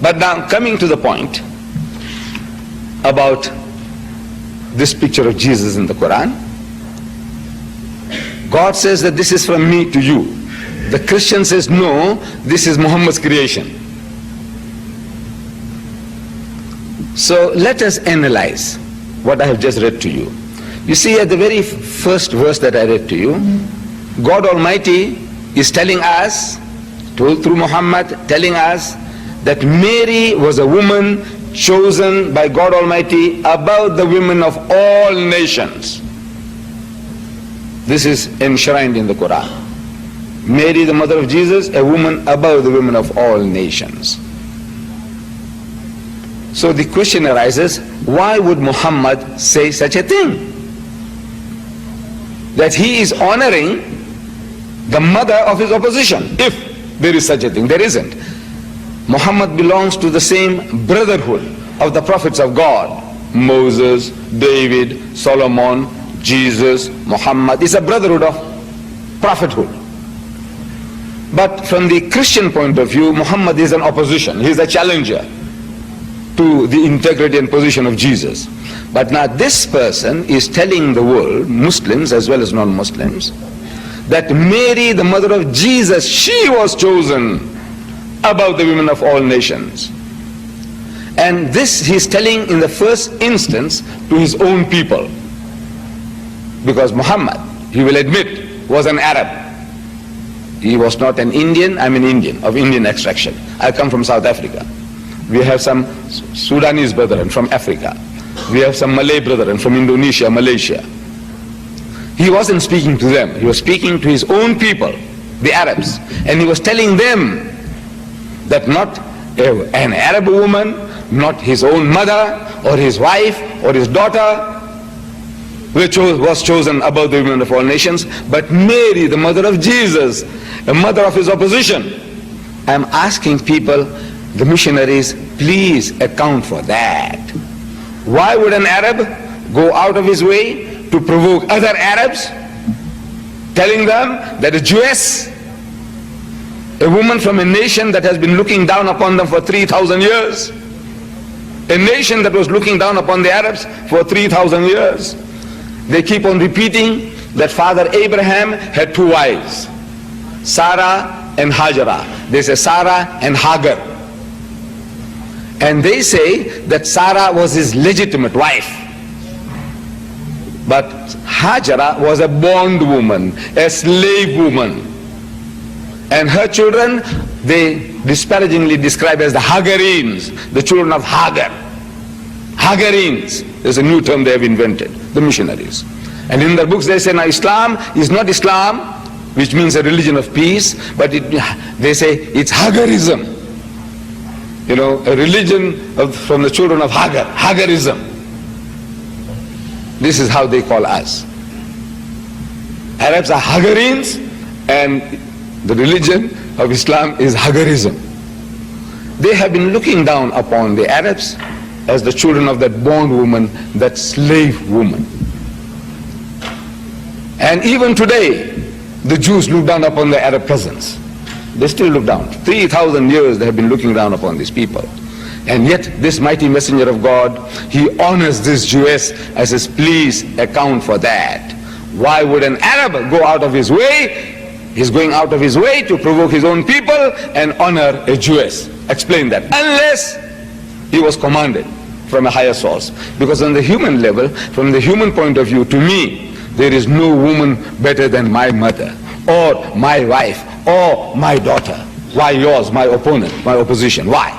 But now coming to the point about this picture of Jesus in the Quran, God says that this is from me to you. The Christian says no, this is Muhammad's creation. So let us analyze what I have just read to you. You see, at the very first verse that I read to you, God Almighty is telling us, through Muhammad, telling us that Mary was a woman chosen by God Almighty above the women of all nations. This is enshrined in the Quran. Mary, the mother of Jesus, a woman above the women of all nations. So the question arises, why would Muhammad say such a thing? That he is honoring the mother of his opposition, if there is such a thing. There isn't. Muhammad belongs to the same brotherhood of the prophets of God. Moses, David, Solomon, Jesus, Muhammad. It's a brotherhood of prophethood. But from the Christian point of view, Muhammad is an opposition. He is a challenger to the integrity and position of Jesus. But now this person is telling the world, Muslims as well as non-Muslims, that Mary, the mother of Jesus, she was chosen above the women of all nations. And this he is telling in the first instance to his own people. Because Muhammad, he will admit, was an Arab. He was not an Indian. I'm an Indian, of Indian extraction. I come from South Africa. We have some Sudanese brethren from Africa. We have some Malay brethren from Indonesia, Malaysia. He wasn't speaking to them. He was speaking to his own people, the Arabs. And he was telling them that not an Arab woman, not his own mother or his wife or his daughter which was chosen above the women of all nations, but Mary, the mother of Jesus, the mother of his opposition. I'm asking people, the missionaries, please account for that. Why would an Arab go out of his way to provoke other Arabs, telling them that a Jewess, a woman from a nation that has been looking down upon them for 3,000 years, a nation that was looking down upon the Arabs for 3,000 years, they keep on repeating that Father Abraham had two wives, Sarah and Hajara. They say Sarah and Hagar. And they say that Sarah was his legitimate wife. But Hajara was a bondwoman, a slave woman. And her children, they disparagingly describe as the Hagarines, the children of Hagar. Hagarines is a new term they have invented, the missionaries. And in their books they say, now Islam is not Islam, which means a religion of peace, but they say it's Hagarism. You know, a religion from the children of Hagar, Hagarism. This is how they call us. Arabs are Hagarines, and the religion of Islam is Hagarism. They have been looking down upon the Arabs as the children of that bondwoman, that slave woman. And even today, the Jews look down upon the Arab peasants. They still look down. 3,000 years they have been looking down upon these people. And yet this mighty messenger of God, he honors this Jewess and says, please account for that. Why would an Arab go out of his way? He's going out of his way to provoke his own people and honor a Jewess. Explain that. Unless he was commanded from a higher source. Because on the human level, from the human point of view, to me, there is no woman better than my mother, or my wife, or my daughter. Why yours, my opponent, my opposition? Why?